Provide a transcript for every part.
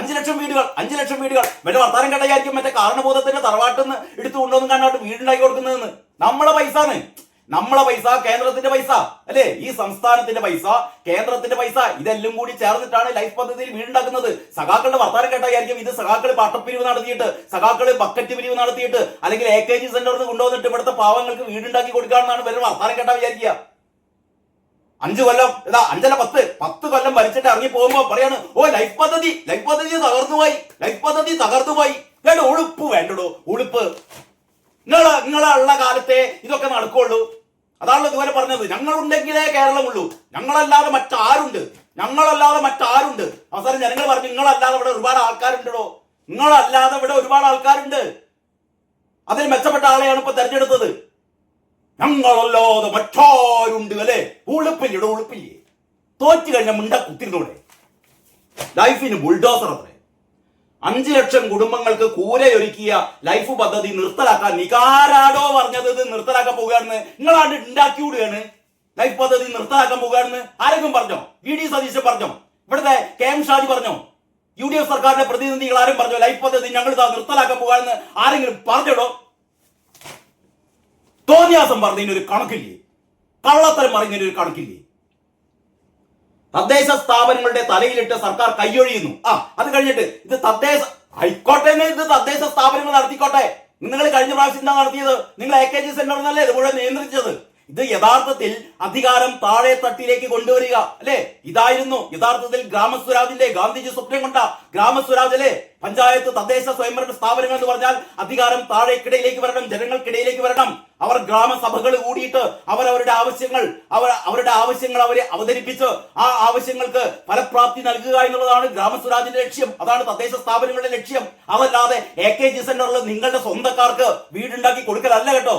5 ലക്ഷം വീടുകൾ 5 ലക്ഷം വീടുകൾ മറ്റേ വർത്താനം കേട്ടായിരിക്കും മറ്റേ കാരണബോധത്തിന്റെ തറവാട്ടിന്ന് എടുത്തു കൊണ്ടുവന്ന് കണ്ടോട്ട് വീടുണ്ടാക്കി കൊടുക്കുന്നതെന്ന്. നമ്മളെ പൈസ കേന്ദ്രത്തിന്റെ പൈസ അല്ലേ, ഈ സംസ്ഥാനത്തിന്റെ പൈസ കേന്ദ്രത്തിന്റെ പൈസ ഇതെല്ലാം കൂടി ചേർന്നിട്ടാണ് ലൈഫ് പദ്ധതിയിൽ വീടുണ്ടാക്കുന്നത്. സഖാക്കളുടെ വർത്താനം കേട്ടായിരിക്കും ഇത് സഖാക്കള് പട്ടപ്പിരിവ് നടത്തിയിട്ട് സഖാക്കള് ബക്കറ്റ് പിരിവ് നടത്തിയിട്ട് അല്ലെങ്കിൽ AKG സെന്ററിൽ കൊണ്ടുവന്നിട്ട് ഇവിടുത്തെ പാവങ്ങൾക്ക് വീടുണ്ടാക്കി കൊടുക്കാമെന്നാണ് ഇവരുടെ വർത്താനം കേട്ടാ വിചാരിക്കുക. 5 കൊല്ലം 5 കൊല്ലം ഭരിച്ചിട്ട് ഇറങ്ങി പോകുമ്പോ പറയാണ് ലൈഫ് പദ്ധതി തകർന്നുപോയി. ഉളുപ്പ് വേണ്ടടോ, ഉളുപ്പ്. നിങ്ങളെ ഉള്ള കാലത്തെ ഇതൊക്കെ നടക്കുള്ളൂ. അതാണല്ലോ ഇതുവരെ പറഞ്ഞത്. ഞങ്ങളുണ്ടെങ്കിലേ കേരളമുള്ളൂ, ഞങ്ങളല്ലാതെ മറ്റാരുണ്ട്. അവസാനം ജനങ്ങൾ പറഞ്ഞു നിങ്ങളല്ലാതെ ഇവിടെ ഒരുപാട് ആൾക്കാരുണ്ട്. അതിൽ മെച്ചപ്പെട്ട ആളെയാണ് ഇപ്പൊ തെരഞ്ഞെടുത്തത്. ഞങ്ങളല്ലാതെ മറ്റാരുണ്ട് അല്ലെ. ഉളുപ്പില്ലേ തോറ്റു കഴിഞ്ഞ മുണ്ട കുത്തിരുന്നൂടെ. ലൈഫിന് ബുൾഡോസർ അത്രേ. 5 ലക്ഷം കുടുംബങ്ങൾക്ക് കൂരയൊരുക്കിയ ലൈഫ് പദ്ധതി നിർത്തലാക്കാൻ നികാരാടോ പറഞ്ഞത് ഇത് നിർത്തലാക്കാൻ പോവുകയാണെന്ന്. നിങ്ങളാണ്ട് ഉണ്ടാക്കിവിടുകയാണ്. ലൈഫ് പദ്ധതി നിർത്തലാക്കാൻ പോവുകയാണെന്ന് ആരെങ്കിലും പറഞ്ഞോ? VD സതീശൻ പറഞ്ഞോ? ഇവിടുത്തെ KM ഷാജി പറഞ്ഞോ? UDF സർക്കാരിന്റെ പ്രതിനിധികൾ ആരും പറഞ്ഞോ ലൈഫ് പദ്ധതി ഞങ്ങൾ ഇതാ നിർത്തലാക്കാൻ പോവുകയാണെന്ന് ആരെങ്കിലും പറഞ്ഞോ? തോന്നിയാസം പറഞ്ഞതിനൊരു കണക്കില്ലേ, കള്ളത്തരം പറയുന്നതിനൊരു കണക്കില്ലേ? തദ്ദേശ സ്ഥാപനങ്ങളുടെ തലയിലിട്ട് സർക്കാർ കൈയൊഴിയുന്നു. അത് കഴിഞ്ഞിട്ട് ഇത് ആയിക്കോട്ടെ, ഇത് തദ്ദേശ സ്ഥാപനങ്ങൾ നടത്തിക്കോട്ടെ. നിങ്ങൾ കഴിഞ്ഞ പ്രാവശ്യം എന്താ നടത്തിയത്? നിങ്ങൾ AKG സെന്ററിനല്ലേ ഇത് മുഴുവൻ നിയന്ത്രിച്ചത്. ഇത് യഥാർത്ഥത്തിൽ അധികാരം താഴെ തട്ടിലേക്ക് കൊണ്ടുവരിക അല്ലെ, ഇതായിരുന്നു യഥാർത്ഥത്തിൽ ഗ്രാമസ്വരാജിന്റെ ഗാന്ധിജി സ്വപ്നം കൊണ്ട ഗ്രാമസ്വരാജ് അല്ലെ. പഞ്ചായത്ത് തദ്ദേശ സ്വയംഭരണ സ്ഥാപനങ്ങൾ എന്ന് പറഞ്ഞാൽ അധികാരം താഴേക്കിടയിലേക്ക് വരണം, ജനങ്ങൾക്കിടയിലേക്ക് വരണം. അവർ ഗ്രാമസഭകൾ കൂടിയിട്ട് അവരവരുടെ ആവശ്യങ്ങൾ അവരെ അവതരിപ്പിച്ച് ആ ആവശ്യങ്ങൾക്ക് ഫലപ്രാപ്തി നൽകുക എന്നുള്ളതാണ് ഗ്രാമസ്വരാജിന്റെ ലക്ഷ്യം. അതാണ് തദ്ദേശ സ്ഥാപനങ്ങളുടെ ലക്ഷ്യം. അതല്ലാതെ AKG സെന്ററിൽ നിങ്ങളുടെ സ്വന്തക്കാർക്ക് വീടുണ്ടാക്കി കൊടുക്കലല്ല കേട്ടോ.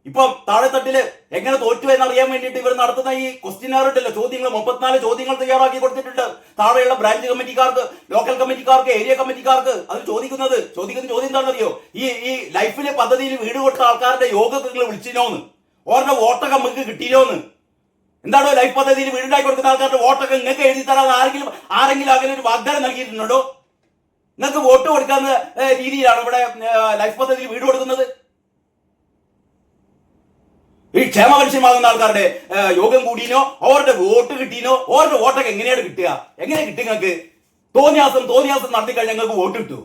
ഇപ്പം താഴെത്തട്ടില് എങ്ങനെ തോറ്റു എന്നറിയാൻ വേണ്ടിയിട്ട് ഇവർ നടത്തുന്ന ഈ ക്വസ്റ്റ്യൻ ഉണ്ടല്ലോ, ചോദ്യങ്ങൾ 34 ചോദ്യങ്ങൾ തയ്യാറാക്കി കൊടുത്തിട്ടുണ്ട്. താഴെയുള്ള ബ്രാഞ്ച് കമ്മിറ്റിക്കാർക്ക്, ലോക്കൽ കമ്മിറ്റിക്കാർക്ക്, ഏരിയ കമ്മിറ്റിക്കാർക്ക് അത് ചോദിക്കുന്ന ചോദ്യം എന്താണെന്നറിയോ? ഈ ലൈഫിലെ പദ്ധതിയിൽ വീട് കൊടുത്ത ആൾക്കാരുടെ യോഗത്തിൽ നിങ്ങൾ വിളിച്ചിനോന്ന്, ഓരുടെ വോട്ടൊക്കെ നമുക്ക് കിട്ടിയില്ലോന്ന്. എന്താണോ ലൈഫ് പദ്ധതിയിൽ വീടുണ്ടാക്കി കൊടുക്കുന്ന ആൾക്കാരുടെ വോട്ടൊക്കെ നിങ്ങൾക്ക് എഴുതി തരാൻ ആരെങ്കിലും അങ്ങനെ ഒരു വാഗ്ദാനം നൽകിയിട്ടുണ്ടോ? നിങ്ങൾക്ക് വോട്ട് കൊടുക്കാവുന്ന രീതിയിലാണ് ഇവിടെ ലൈഫ് പദ്ധതിയിൽ വീട് കൊടുക്കുന്നത്. ഈ ക്ഷേമപെൻഷനുമാകുന്ന ആൾക്കാരുടെ യോഗം കൂടിനോ അവരുടെ വോട്ട് കിട്ടീനോ? അവരുടെ വോട്ടൊക്കെ എങ്ങനെയാണ് കിട്ടുക? എങ്ങനെ കിട്ടും നിങ്ങൾക്ക്? തോന്നിയാസം നടത്തി കഴിഞ്ഞാൽ ഞങ്ങൾക്ക് വോട്ട് കിട്ടൂ.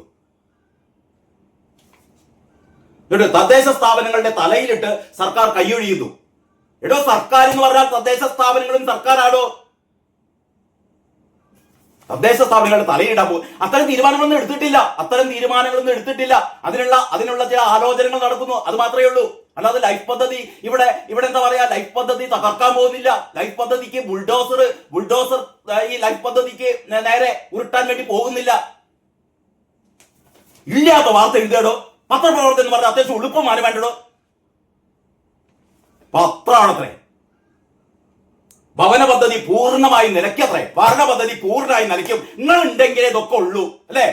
തദ്ദേശ സ്ഥാപനങ്ങളുടെ തലയിലിട്ട് സർക്കാർ കൈയൊഴിയുന്നു. സർക്കാർ എന്ന് പറഞ്ഞാൽ തദ്ദേശ സ്ഥാപനങ്ങളും സർക്കാരാണോ? തദ്ദേശ സ്ഥാപനങ്ങളുടെ തലയിടാൻ പോകും. അത്തരം തീരുമാനങ്ങളൊന്നും എടുത്തിട്ടില്ല. അതിനുള്ള ചില ആലോചനകൾ നടക്കുന്നു, അത് മാത്രമേ ഉള്ളൂ. അല്ലാതെ ലൈഫ് പദ്ധതി ഇവിടെ എന്താ പറയാ, ലൈഫ് പദ്ധതി തകർക്കാൻ പോകുന്നില്ല. ലൈഫ് പദ്ധതിക്ക് ബുൾഡോസർ ഈ ലൈഫ് പദ്ധതിക്ക് നേരെ ഉരുട്ടാൻ വേണ്ടി പോകുന്നില്ല. ഇല്ലാത്ത വാർത്ത എഴുതിയാടോ. പത്രപ്രവർത്തനം എന്ന് പറഞ്ഞാൽ അത്യാവശ്യം എളുപ്പമാണ് വേണ്ടടോ. പത്രമാണത്രേ. ഭവന പദ്ധതി പൂർണ്ണമായി നിലയ്ക്കത്രേ. ഭരണ പദ്ധതി പൂർണ്ണമായി നിലയ്ക്കും. നിങ്ങൾ ഉണ്ടെങ്കിലേ ഇതൊക്കെ ഉള്ളൂ അല്ലെ.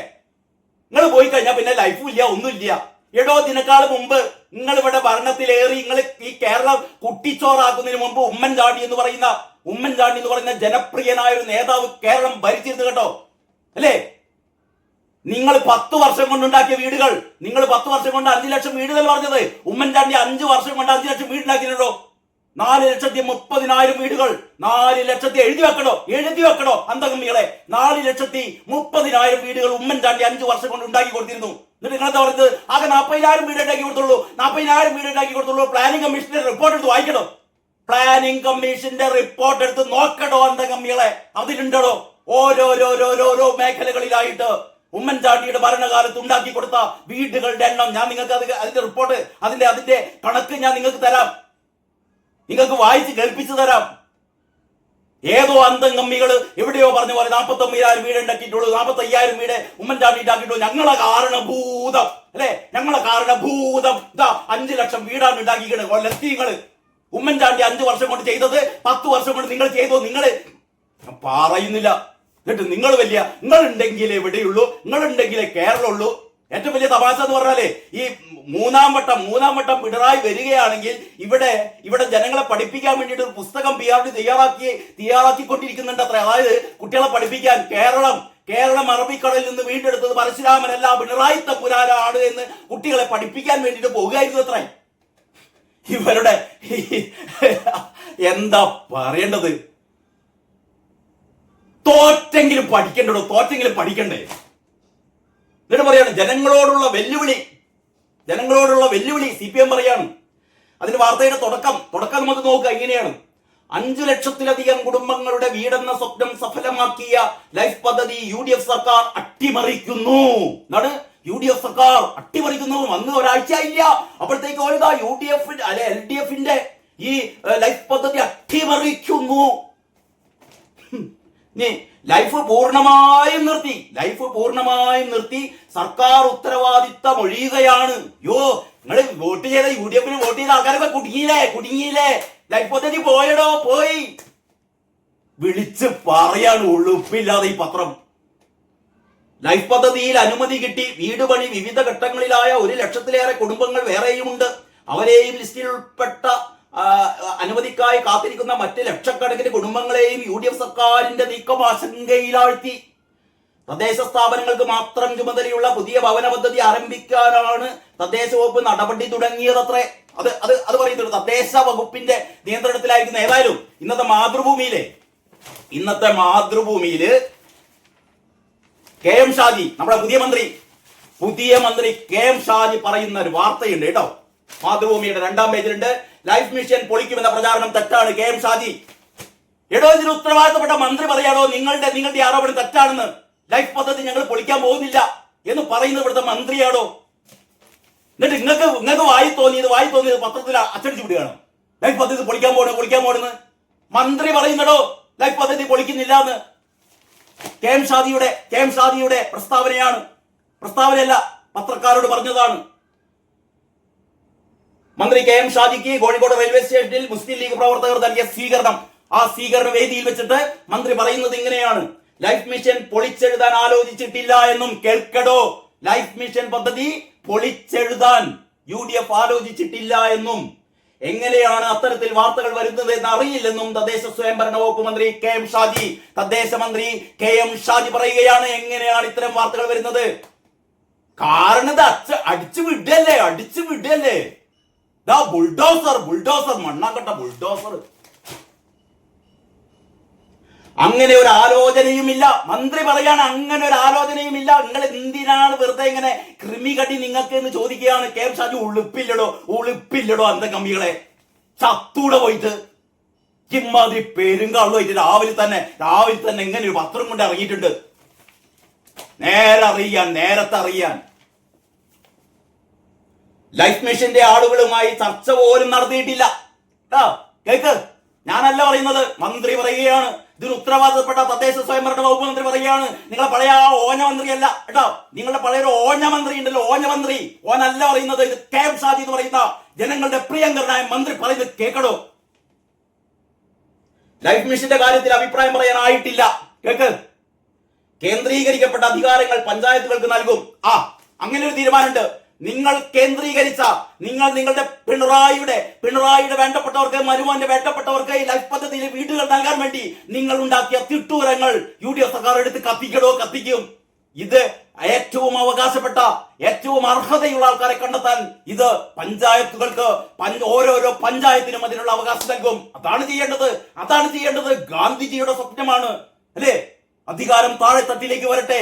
നിങ്ങൾ പോയി കഴിഞ്ഞാൽ പിന്നെ ലൈഫും ഇല്ല, ഒന്നുമില്ല. ഇതിനേക്കാൾ മുമ്പ് നിങ്ങൾ ഇവിടെ ഭരണത്തിലേറി നിങ്ങൾ ഈ കേരളം കുട്ടിച്ചോറാക്കുന്നതിന് മുമ്പ് ഉമ്മൻചാണ്ടി എന്ന് പറയുന്ന ജനപ്രിയനായ ഒരു നേതാവ് കേരളം ഭരിച്ചിരുന്നു കേട്ടോ അല്ലേ. നിങ്ങൾ 10 വർഷം കൊണ്ടുണ്ടാക്കിയ വീടുകൾ, നിങ്ങൾ 10 വർഷം കൊണ്ട് 5 ലക്ഷം വീടുകൾ പറഞ്ഞത്. ഉമ്മൻചാണ്ടി 5 വർഷം കൊണ്ട് 5 ലക്ഷം വീടുണ്ടാക്കിയിട്ടുണ്ടോ? 4,30,000 വീടുകൾ. 4 ലക്ഷത്തി എഴുതി വെക്കണോ അന്തകമ്മികളെ. 4,30,000 വീടുകൾ ഉമ്മൻചാണ്ടി 5 വർഷം കൊണ്ട് ഉണ്ടാക്കി കൊടുത്തിരുന്നു. എന്നിട്ട് നിങ്ങളെന്താ പറഞ്ഞത്? ആകെ 40,000 വീട് ഉണ്ടാക്കി കൊടുത്തുള്ളൂ. പ്ലാനിംഗ് കമ്മീഷന്റെ റിപ്പോർട്ട് എടുത്ത് വായിക്കണോ? പ്ലാനിംഗ് കമ്മീഷന്റെ റിപ്പോർട്ട് എടുത്ത് നോക്കണോ അന്തകമ്മികളെ? അതിലുണ്ടോ ഓരോരോ മേഖലകളിലായിട്ട് ഉമ്മൻചാണ്ടിയുടെ ഭരണകാലത്ത് ഉണ്ടാക്കി കൊടുത്ത വീടുകളുടെ എണ്ണം ഞാൻ നിങ്ങൾക്ക് അതിന്റെ റിപ്പോർട്ട്, അതിന്റെ കണക്ക് ഞാൻ നിങ്ങൾക്ക് തരാം. നിങ്ങൾക്ക് വായിച്ച് കേൾപ്പിച്ചു തരാം. ഏതോ അന്തംഗമ്മികള് എവിടെയോ പറഞ്ഞ പോലെ 49,000 വീട് ഉണ്ടാക്കിയിട്ടുള്ളൂ, 45,000 വീട് ഉമ്മൻചാണ്ടി ഉണ്ടാക്കിയിട്ടുള്ളൂ. ഞങ്ങളെ കാരണഭൂതം അല്ലെ, 5 ലക്ഷം വീടാണ് ഉണ്ടാക്കിക്കണത്. കൊല്ലത്തീങ്ങള് ഉമ്മൻചാണ്ടി 5 വർഷം കൊണ്ട് ചെയ്തത് 10 വർഷം കൊണ്ട് നിങ്ങൾ ചെയ്തോ? നിങ്ങൾ പറയുന്നില്ല. എന്നിട്ട് നിങ്ങൾ ഉണ്ടെങ്കിലേ എവിടെയുള്ളൂ, നിങ്ങളുണ്ടെങ്കിലേ കേരളമുള്ളൂ. ഏറ്റവും വലിയ തമാശ എന്ന് പറഞ്ഞാലേ ഈ മൂന്നാം വട്ടം പിണറായി വരികയാണെങ്കിൽ ഇവിടെ ജനങ്ങളെ പഠിപ്പിക്കാൻ വേണ്ടിയിട്ട് ഒരു പുസ്തകം PRD തയ്യാറാക്കിക്കൊണ്ടിരിക്കുന്നുണ്ട് അത്ര. അതായത് കുട്ടികളെ പഠിപ്പിക്കാൻ കേരളം അറബിക്കടലിൽ നിന്ന് വീണ്ടെടുത്തത് പരശുരാമനല്ല പിണറായി തമ്പുരാനാണ് എന്ന് കുട്ടികളെ പഠിപ്പിക്കാൻ വേണ്ടിയിട്ട് പോകുകയായിരുന്നു അത്ര. ഇവരുടെ എന്താ പറയേണ്ടത്? തോറ്റെങ്കിലും പഠിക്കണ്ടോ, തോറ്റെങ്കിലും പഠിക്കണ്ടേ? എന്നിട്ട് പറയാണ് ജനങ്ങളോടുള്ള വെല്ലുവിളി CPM പറയാണ്. അതിന്റെ വാർത്തയുടെ തുടക്കം നമുക്ക് നോക്കുക. ഇങ്ങനെയാണ്: 5 ലക്ഷത്തിലധികം കുടുംബങ്ങളുടെ വീടെന്ന സ്വപ്നം സഫലമാക്കിയ ലൈഫ് പദ്ധതി UDF സർക്കാർ അട്ടിമറിക്കുന്നു. എന്താണ് UDF സർക്കാർ അട്ടിമറിക്കുന്നു? വന്ന് ഒരാഴ്ച ഇല്ല, അപ്പോഴത്തേക്ക് ഓരോ UDF അല്ലെ LDFന്റെ ഈ ലൈഫ് പദ്ധതി അട്ടിമറിക്കുന്നു. ലൈഫ് പൂർണ്ണമായും നിർത്തി സർക്കാർ ഉത്തരവാദിത്തം ഒഴിയുകയാണ്. നിങ്ങൾ വോട്ട് ചെയ്ത UDFന് വോട്ട് ചെയ്ത ആൾക്കാരൊക്കെ കുടുങ്ങിയില്ലേ? ലൈഫ് പദ്ധതി പോയി വിളിച്ച് പറയാണ് ഉളുപ്പില്ലാതെ ഈ പത്രം. ലൈഫ് പദ്ധതിയിൽ അനുമതി കിട്ടി വീട് പണി വിവിധ ഘട്ടങ്ങളിലായ 1 ലക്ഷത്തിലേറെ കുടുംബങ്ങൾ വേറെയുമുണ്ട്. അവരെയും ലിസ്റ്റിൽ ഉൾപ്പെട്ട അനുമതിക്കായി കാത്തിരിക്കുന്ന മറ്റ് ലക്ഷക്കണക്കിന് കുടുംബങ്ങളെയും UDF സർക്കാരിന്റെ നീക്കം ആശങ്കയിലാഴ്ത്തി. തദ്ദേശ സ്ഥാപനങ്ങൾക്ക് മാത്രം ചുമതലയുള്ള പുതിയ ഭവന പദ്ധതി ആരംഭിക്കാനാണ് തദ്ദേശ വകുപ്പ് നടപടി തുടങ്ങിയതത്രേ. അത് പറയുന്നുണ്ട് തദ്ദേശ വകുപ്പിന്റെ നിയന്ത്രണത്തിലായിരിക്കുന്ന. ഏതായാലും ഇന്നത്തെ മാതൃഭൂമിയില് KM ഷാജി, നമ്മുടെ പുതിയ മന്ത്രി KM ഷാജി പറയുന്ന ഒരു വാർത്തയുണ്ട് കേട്ടോ. മാതൃഭൂമിയുടെ 2ാം പേജിലുണ്ട്. ലൈഫ് മിഷൻ പൊളിക്കുമെന്ന പ്രചാരണം തെറ്റാണ്. KM ഷാജി ഇതിന് ഉത്തരവാദിത്തപ്പെട്ട മന്ത്രി പറയാടോ നിങ്ങളുടെ ആരോപണം തെറ്റാണെന്ന്. ലൈഫ് പദ്ധതി ഞങ്ങൾ പൊളിക്കാൻ പോകുന്നില്ല എന്ന് പറയുന്നത് ഇവിടുത്തെ മന്ത്രിയാടോ. എന്നിട്ട് നിങ്ങൾക്ക് വായി തോന്നിയത് പത്രത്തിൽ അച്ചടിച്ചു വിടുകയാണ്. ലൈഫ് പദ്ധതി പൊളിക്കാൻ പോണെന്ന് മന്ത്രി പറയുന്നടോ. ലൈഫ് പദ്ധതി പൊളിക്കുന്നില്ല എന്ന് KM ഷാജിയുടെ പ്രസ്താവനയല്ല, പത്രക്കാരോട് പറഞ്ഞതാണ്. മന്ത്രി KM ഷാജിക്ക് കോഴിക്കോട് റെയിൽവേ സ്റ്റേഷനിൽ മുസ്ലിം ലീഗ് പ്രവർത്തകർ നൽകിയ സ്വീകരണം. ആ സ്വീകരണ വേദിയിൽ വെച്ചിട്ട് മന്ത്രി പറയുന്നത് ഇങ്ങനെയാണ്: ലൈഫ് മിഷൻ പൊളിച്ചെഴുതാൻ ആലോചിച്ചിട്ടില്ല എന്നും കേൾക്കടോ. ലൈഫ് മിഷൻ പദ്ധതി പൊളിച്ചെഴുതാൻ UDF ആലോചിച്ചിട്ടില്ല എന്നും. എങ്ങനെയാണ് അത്തരത്തിൽ വാർത്തകൾ വരുന്നത് എന്ന് അറിയില്ലെന്നും തദ്ദേശ സ്വയംഭരണ വകുപ്പ് മന്ത്രി തദ്ദേശ മന്ത്രി KM ഷാജി പറയുകയാണ്. എങ്ങനെയാണ് ഇത്തരം വാർത്തകൾ വരുന്നത്? കാരണം അടിച്ചു വിടല്ലേ. ബുൾഡോസർ മണ്ണാക്കട്ട ബുൾഡോസർ. അങ്ങനെ ഒരു ആലോചനയുമില്ല. മന്ത്രി പറയാണ് അങ്ങനെ ഒരു ആലോചനയുമില്ല. നിങ്ങൾ എന്തിനാണ് വെറുതെ ഇങ്ങനെ കൃമികടി നിങ്ങൾക്ക് എന്ന് ചോദിക്കുകയാണ്. KM ഷാജി ഉളുപ്പില്ലടോ അന്ത കമ്പികളെ. ചത്തൂടെ പോയിട്ട് ഇമ്മാതിരി പെരുങ്കാളുമായിട്ട് രാവിലെ തന്നെ എങ്ങനെ ഒരു പത്രം കൊണ്ട് ഇറങ്ങിയിട്ടുണ്ട്. നേരത്തെ അറിയാൻ ലൈഫ് മിഷന്റെ ആളുകളുമായി ചർച്ച പോലും നടത്തിയിട്ടില്ല. കേക്ക്, ഞാനല്ല പറയുന്നത്, മന്ത്രി പറയുകയാണ്. ഇതിന് ഉത്തരവാദിത്തപ്പെട്ട തദ്ദേശ സ്വയംഭരണ വകുപ്പ് മന്ത്രി പറയുകയാണ്. നിങ്ങളെ പഴയ ഓഞ്ഞ മന്ത്രിയല്ല കേട്ടോ, നിങ്ങളുടെ പഴയ ഒരു ഓഞ്ഞ മന്ത്രി ഉണ്ടല്ലോ, ഓനല്ല പറയുന്നത്. ഇത് KM ഷാജി എന്ന് പറയുന്ന ജനങ്ങളുടെ പ്രിയങ്കരനായ മന്ത്രി പറയുന്നത് കേൾക്കടോ. ലൈഫ് മിഷന്റെ കാര്യത്തിൽ അഭിപ്രായം പറയാനായിട്ടില്ല. കേക്ക്, കേന്ദ്രീകരിക്കപ്പെട്ട അധികാരങ്ങൾ പഞ്ചായത്തുകൾക്ക് നൽകും. അങ്ങനെ ഒരു തീരുമാനമുണ്ട്. നിങ്ങൾ നിങ്ങളുടെ പിണറായിയുടെ വേണ്ടപ്പെട്ടവർക്ക്, മരുമോന്റെ വേണ്ടപ്പെട്ടവർക്ക് ഈ ലൈഫ് പദ്ധതിയിൽ വീടുകൾ നൽകാൻ വേണ്ടി നിങ്ങൾ ഉണ്ടാക്കിയ തിട്ടൂരങ്ങൾ UDF സർക്കാർ എടുത്ത് കത്തിക്കും. ഇത് ഏറ്റവും അവകാശപ്പെട്ട, ഏറ്റവും അർഹതയുള്ള ആൾക്കാരെ കണ്ടെത്താൻ ഇത് പഞ്ചായത്തുകൾക്ക്, ഓരോരോ പഞ്ചായത്തിനും അതിനുള്ള അവകാശം നൽകും. അതാണ് ചെയ്യേണ്ടത്. ഗാന്ധിജിയുടെ സ്വപ്നമാണ് അല്ലേ? അധികാരം താഴെ തട്ടിലേക്ക് വരട്ടെ.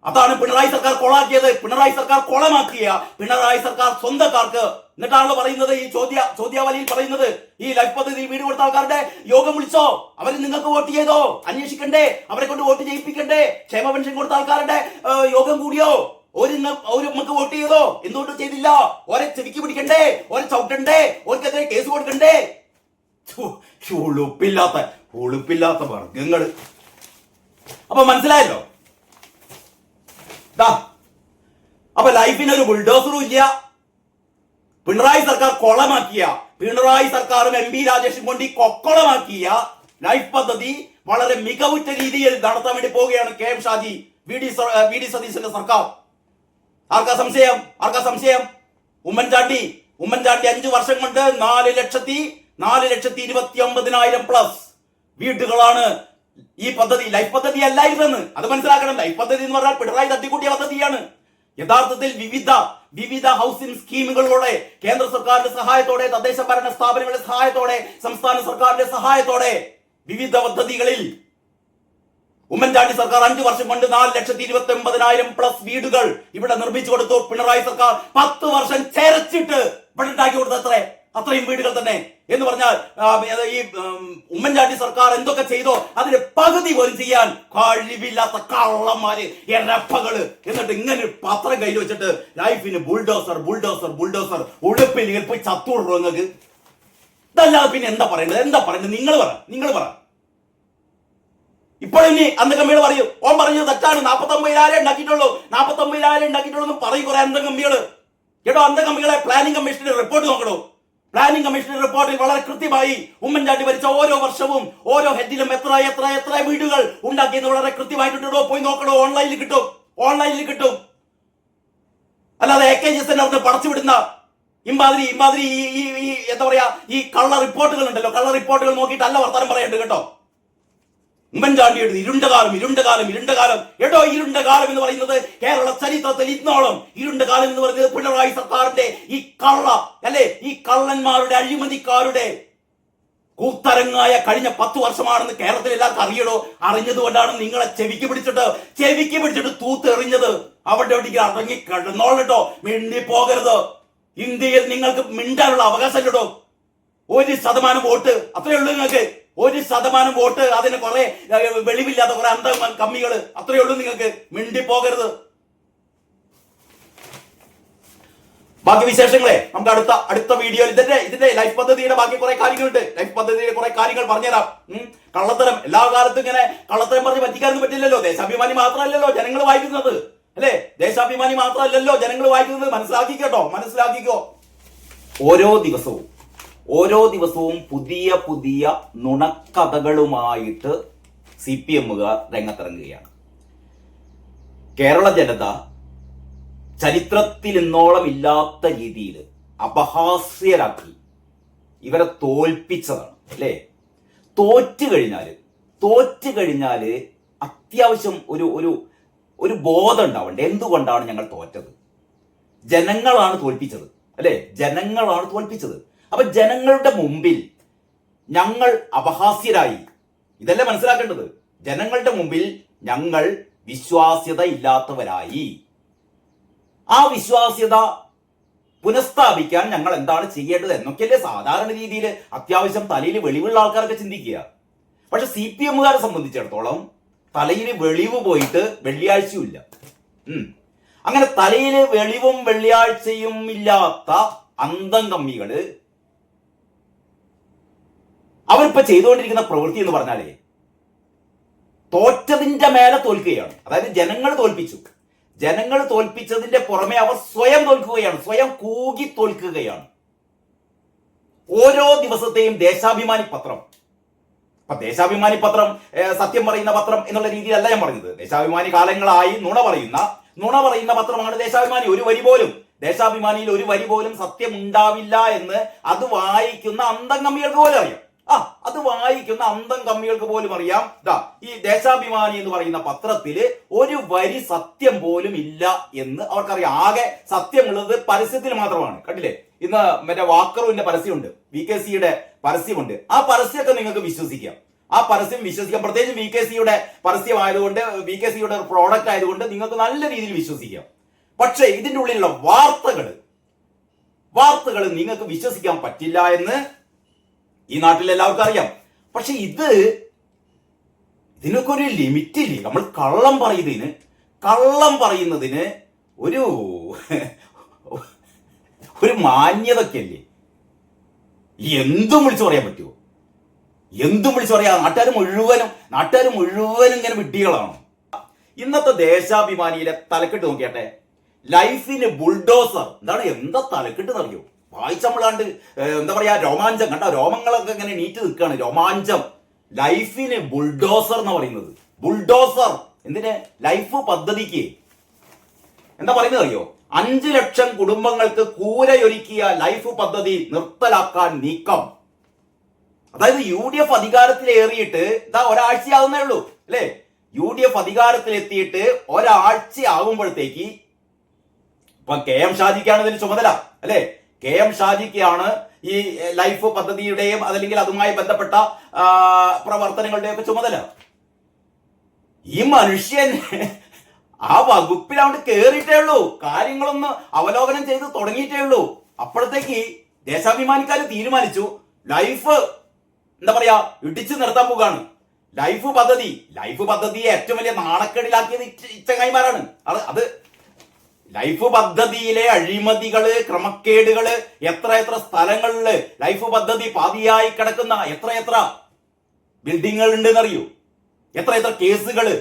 അതാണ് പിണറായി സർക്കാർ കൊളാക്കിയത്, പിണറായി സർക്കാർ കൊളമാക്കിയ, പിണറായി സർക്കാർ സ്വന്തക്കാർക്ക്. എന്നിട്ടാണല്ലോ പറയുന്നത്, ഈ ചോദ്യാവലിയിൽ പറയുന്നത്, ഈ ലൈഫ് പദ്ധതി വീട് കൊടുത്ത ആൾക്കാരുടെ യോഗം വിളിച്ചോ, അവർ നിങ്ങൾക്ക് വോട്ട് ചെയ്തോ, അന്വേഷിക്കണ്ടേ, അവരെ കൊണ്ട് വോട്ട് ചെയ്യിപ്പിക്കണ്ടേ? ക്ഷേമ പെൻഷൻ കൊടുത്ത ആൾക്കാരുടെ യോഗം കൂടിയോ? നമുക്ക് വോട്ട് ചെയ്തോ? എന്തുകൊണ്ട് ചെയ്തില്ല? ഓരെ ചെവിക്ക് പിടിക്കണ്ടേ, ഓരെ ചവിട്ടണ്ടേ, ഓർക്കെതിരെ കേസ് കൊടുക്കണ്ടേ? ഉളുപ്പില്ലാത്ത വർഗങ്ങള്. അപ്പൊ മനസ്സിലായല്ലോ. അപ്പൊ ലൈഫിനൊരു ബുൾഡോസറും ഇല്ല. പിണറായി സർക്കാർ കൊളമാക്കിയ, പിണറായി സർക്കാരും MP രാജേഷും കൊണ്ട് കൊക്കോളമാക്കിയ ലൈഫ് പദ്ധതി വളരെ മികവുറ്റ രീതിയിൽ നടത്താൻ വേണ്ടി പോവുകയാണ് KM ഷാജി, VD സതീശന്റെ സർക്കാർ. ആർക്കാ സംശയം? ഉമ്മൻചാണ്ടി 5 വർഷം കൊണ്ട് 4,29,000+ വീടുകളാണ് ഈ പദ്ധതി ലൈഫ് പദ്ധതി അല്ലായിരുന്നെന്ന് അത് മനസ്സിലാക്കണം. ലൈഫ് പദ്ധതി എന്ന് പറഞ്ഞാൽ പിണറായി തട്ടിക്കൂട്ടിയ പദ്ധതിയാണ്. യഥാർത്ഥത്തിൽ വിവിധ ഹൗസിംഗ് സ്കീമുകളിലൂടെ കേന്ദ്ര സർക്കാരിന്റെ സഹായത്തോടെ, തദ്ദേശ ഭരണ സ്ഥാപനങ്ങളുടെ സഹായത്തോടെ, സംസ്ഥാന സർക്കാരിന്റെ സഹായത്തോടെ വിവിധ പദ്ധതികളിൽ ഉമ്മൻചാണ്ടി സർക്കാർ 5 വർഷം കൊണ്ട് 4,29,000+ വീടുകൾ ഇവിടെ നിർമ്മിച്ചു കൊടുത്തു. പിണറായി സർക്കാർ 10 വർഷം ചേരച്ചിട്ട് ഇവിടെ ഉണ്ടാക്കി കൊടുത്ത അത്രയും വീടുകൾ തന്നെ എന്ന് പറഞ്ഞാൽ ഈ ഉമ്മൻചാണ്ടി സർക്കാർ എന്തൊക്കെ ചെയ്തോ അതിന്റെ പകുതി പോലും ചെയ്യാൻ കഴിവില്ലാത്ത കള്ളന്മാര്, എരപ്പകള്. എന്നിട്ട് ഇങ്ങനെ പത്രം കയ്യിൽ വെച്ചിട്ട് ലൈഫിന് ബുൾഡോസർ ബുൾഡോസർ ബുൾഡോസർ ഉടുപ്പിൽ പോയി ചത്തൂടും നിങ്ങൾക്ക്. ഇതല്ലാതെ പിന്നെ എന്താ പറയേണ്ടത്? നിങ്ങൾ പറ. ഇപ്പോഴിനി അന്ത കമ്മികൾ പറയൂ, ഓൻ പറഞ്ഞത് തെറ്റാണ്, 49,000 ഉണ്ടാക്കിയിട്ടുള്ളൂ എന്ന് പറയും കുറെ അന്ത കമ്മികള്. കേട്ടോ, അന്ത കമ്മികളെ പ്ലാനിംഗ് കമ്മീഷന്റെ റിപ്പോർട്ട് നോക്കണോ? പ്ലാനിംഗ് കമ്മീഷന്റെ റിപ്പോർട്ടിൽ വളരെ കൃത്യമായി ഉമ്മൻചാണ്ടി ഭരിച്ച ഓരോ വർഷവും ഓരോ ഹെഡിലും എത്ര വീടുകൾ ഉണ്ടാക്കിയെന്ന് വളരെ കൃത്യമായിട്ടുണ്ടോ? പോയി നോക്കണോ, ഓൺലൈനിൽ കിട്ടും. അല്ലാതെ AKG സെന്ററിന് പടച്ചുവിടുന്ന ഇമാതിരി ഈ എന്താ പറയാ, ഈ കള്ള റിപ്പോർട്ടുകൾ ഉണ്ടല്ലോ, കള്ള റിപ്പോർട്ടുകൾ നോക്കിയിട്ടല്ല വർത്താനം പറയേണ്ടത് കേട്ടോ. ഉമ്മൻചാണ്ടിയുടെ ഇരുണ്ട കാലം. എടോ, ഇരുണ്ട കാലം എന്ന് പറയുന്നത് കേരള ചരിത്രത്തിൽ ഇന്നോളം ഇരുണ്ട കാലം എന്ന് പറയുന്നത് പിണറായി സർക്കാരിന്റെ ഈ കള്ളന്മാരുടെ, അഴിമതിക്കാരുടെ കൂത്തരങ്ങായ കഴിഞ്ഞ 10 വർഷമാണെന്ന് കേരളത്തിൽ എല്ലാവർക്കും അറിയണോ? അറിഞ്ഞതുകൊണ്ടാണ് നിങ്ങളെ ചെവിക്ക് പിടിച്ചിട്ട് തൂത്തെറിഞ്ഞത്. അവിടെ ഇറങ്ങി കിടന്നോളട്ടോ, മിണ്ടി പോകരുത്. ഇന്ത്യയിൽ നിങ്ങൾക്ക് മിണ്ടാനുള്ള അവകാശമില്ലടോ. 1% വോട്ട് അത്രയേ ഉള്ളൂ നിങ്ങൾക്ക്. 1% വോട്ട്, അതിന് കുറെ വെളിവില്ലാത്ത കുറെ അന്ത കമ്മികള്, അത്രയേ ഉള്ളൂ നിങ്ങൾക്ക്. മിണ്ടിപ്പോകരുത്. ബാക്കി വിശേഷങ്ങളെ നമുക്ക് അടുത്ത വീഡിയോയിൽ ഇതിന്റെ ലൈഫ് പദ്ധതിയുടെ ബാക്കി കുറെ കാര്യങ്ങളുണ്ട്. ലൈഫ് പദ്ധതിയുടെ കുറെ കാര്യങ്ങൾ പറഞ്ഞുതരാം. കള്ളത്തരം എല്ലാ കാലത്തും ഇങ്ങനെ കള്ളത്തരം പറഞ്ഞ് പറ്റിക്കാനൊന്നും പറ്റില്ലല്ലോ. ദേശാഭിമാനി മാത്രമല്ലല്ലോ ജനങ്ങൾ വായിക്കുന്നത്, അല്ലെ? ദേശാഭിമാനി മാത്രമല്ലല്ലോ ജനങ്ങൾ വായിക്കുന്നത്. മനസ്സിലാക്കിക്കോ. ഓരോ ദിവസവും പുതിയ നുണക്കഥകളുമായിട്ട് CPMകാർ രംഗത്തിറങ്ങുകയാണ്. കേരള ജനത ചരിത്രത്തിൽ ഇന്നോളം ഇല്ലാത്ത രീതിയിൽ അപഹാസ്യരാക്കി ഇവരെ തോൽപ്പിച്ചതാണ്, അല്ലേ? തോറ്റു കഴിഞ്ഞാല് അത്യാവശ്യം ഒരു ബോധം ഉണ്ടാവണ്ടേ? എന്തുകൊണ്ടാണ് ഞങ്ങൾ തോറ്റത്? ജനങ്ങളാണ് തോൽപ്പിച്ചത്, അല്ലെ? അപ്പൊ ജനങ്ങളുടെ മുമ്പിൽ ഞങ്ങൾ അപഹാസ്യരായി. ഇതല്ലേ മനസ്സിലാക്കേണ്ടത്? ജനങ്ങളുടെ മുമ്പിൽ ഞങ്ങൾ വിശ്വാസ്യത ഇല്ലാത്തവരായി. ആ വിശ്വാസ്യത പുനഃസ്ഥാപിക്കാൻ ഞങ്ങൾ എന്താണ് ചെയ്യേണ്ടത് എന്നൊക്കെയല്ലേ സാധാരണ രീതിയിൽ അത്യാവശ്യം തലയിൽ വെളിവുള്ള ആൾക്കാരൊക്കെ ചിന്തിക്കുക. പക്ഷെ CPMകാരെ സംബന്ധിച്ചിടത്തോളം തലയിൽ വെളിവ് പോയിട്ട് വെള്ളിയാഴ്ചയും ഇല്ല. അങ്ങനെ തലയിൽ വെളിവും വെള്ളിയാഴ്ചയും ഇല്ലാത്ത അന്തം കമ്മികള് അവരിപ്പോ ചെയ്തുകൊണ്ടിരിക്കുന്ന പ്രവൃത്തി എന്ന് പറഞ്ഞാലേ തോറ്റതിന്റെ മേലെ തോൽക്കുകയാണ്. അതായത് ജനങ്ങൾ തോൽപ്പിച്ചതിന്റെ പുറമെ അവർ സ്വയം തോൽക്കുകയാണ്, സ്വയം കൂകി തോൽക്കുകയാണ്. ഓരോ ദിവസത്തെയും ദേശാഭിമാനി പത്രം, ദേശാഭിമാനി പത്രം സത്യം പറയുന്ന പത്രം എന്നുള്ള രീതിയിലല്ല ഞാൻ പറഞ്ഞത്. ദേശാഭിമാനി കാലങ്ങളായി നുണ പറയുന്ന പത്രമാണ് ദേശാഭിമാനി. ദേശാഭിമാനിയിൽ ഒരു വരി പോലും സത്യം ഉണ്ടാവില്ല എന്ന് അത് വായിക്കുന്ന അന്തം കമ്മികൾക്ക് പോലും അറിയാം. അറിയാം. ഈ ദേശാഭിമാനി എന്ന് പറയുന്ന പത്രത്തില് ഒരു വരി സത്യം പോലും ഇല്ല എന്ന് അവർക്കറിയാം. ആകെ സത്യമുള്ളത് പരസ്യത്തിൽ മാത്രമാണ്. കണ്ടില്ലേ, ഇന്ന് മറ്റേ വാക്കറുവിന്റെ പരസ്യമുണ്ട്, VKCയുടെ പരസ്യമുണ്ട്. ആ പരസ്യമൊക്കെ നിങ്ങൾക്ക് വിശ്വസിക്കാം. പ്രത്യേകിച്ച് VKCയുടെ പരസ്യമായതുകൊണ്ട്, VKCയുടെ ഒരു പ്രോഡക്റ്റ് ആയതുകൊണ്ട് നിങ്ങൾക്ക് നല്ല രീതിയിൽ വിശ്വസിക്കാം. പക്ഷേ ഇതിന്റെ ഉള്ളിലുള്ള വാർത്തകൾ നിങ്ങൾക്ക് വിശ്വസിക്കാൻ പറ്റില്ല എന്ന് ഈ നാട്ടിൽ എല്ലാവർക്കും അറിയാം. പക്ഷെ ഇതിനൊക്കെ ഒരു ലിമിറ്റ് ഇല്ലേ? നമ്മൾ കള്ളം പറയുന്നതിന് ഒരു മാന്യതൊക്കെ അല്ലേ? എന്തും വിളിച്ചു പറയാൻ പറ്റുമോ? നാട്ടുകാർ മുഴുവനും ഇങ്ങനെ വിഡ്ഢികളാണോ? ഇന്നത്തെ ദേശാഭിമാനിയിലെ തലക്കെട്ട് നോക്കിയാട്ടെ, ലൈഫിന് ബുൾഡോസർ. എന്താ തലക്കെട്ട് അറിയോ? വായിച്ചമ്മളാണ്ട് എന്താ പറയാ, രോമാഞ്ചം. കണ്ട, രോമങ്ങളൊക്കെ ഇങ്ങനെ നീറ്റ് നിൽക്കുകയാണ്. രോമാഞ്ചം. ലൈഫിന് ബുൾഡോസർ എന്ന് പറയുന്നത്. ബുൾഡോസർ എന്തിന്? ലൈഫ് പദ്ധതിക്ക്. എന്താ പറയുന്നത് അറിയോ? 5 ലക്ഷം കുടുംബങ്ങൾക്ക് കൂരയൊരുക്കിയ ലൈഫ് പദ്ധതി നിർത്തലാക്കാൻ നീക്കം. അതായത് UDF അധികാരത്തിലേറിയിട്ട് ഇതാ ഒരാഴ്ചയാവുന്നേ ഉള്ളൂ അല്ലേ? UDF അധികാരത്തിലെത്തിയിട്ട് ഒരാഴ്ചയാകുമ്പോഴത്തേക്ക് ഇപ്പൊ KM ഷാജിക്കാണ് ഇതിന് ചുമതല അല്ലെ? KM ഷാജിക്കാണ് ഈ ലൈഫ് പദ്ധതിയുടെയും അതല്ലെങ്കിൽ അതുമായി ബന്ധപ്പെട്ട പ്രവർത്തനങ്ങളുടെയും ഒക്കെ ചുമതല. ഈ മനുഷ്യൻ ആ വകുപ്പിൽ അവിടെ കേറിയിട്ടേ ഉള്ളൂ, കാര്യങ്ങളൊന്ന് അവലോകനം ചെയ്ത് തുടങ്ങിയിട്ടേ ഉള്ളൂ. അപ്പോഴത്തേക്ക് ദേശാഭിമാനിക്കാർ തീരുമാനിച്ചു ലൈഫ് എന്താ പറയാ ഇടിച്ചു നിർത്താൻ പോവുകയാണ്. ലൈഫ് പദ്ധതിയെ ഏറ്റവും വലിയ നാണക്കേടിലാക്കിയത് ഇച്ചങ്ങായിമാരാണ്. അത് ലൈഫ് പദ്ധതിയിലെ അഴിമതികള്, ക്രമക്കേടുകള്, എത്ര സ്ഥലങ്ങളില് ലൈഫ് പദ്ധതി പാതിയായി കിടക്കുന്ന എത്ര ബിൽഡിങ്ങുകൾ ഉണ്ടെന്നറിയൂ, എത്ര കേസുകള്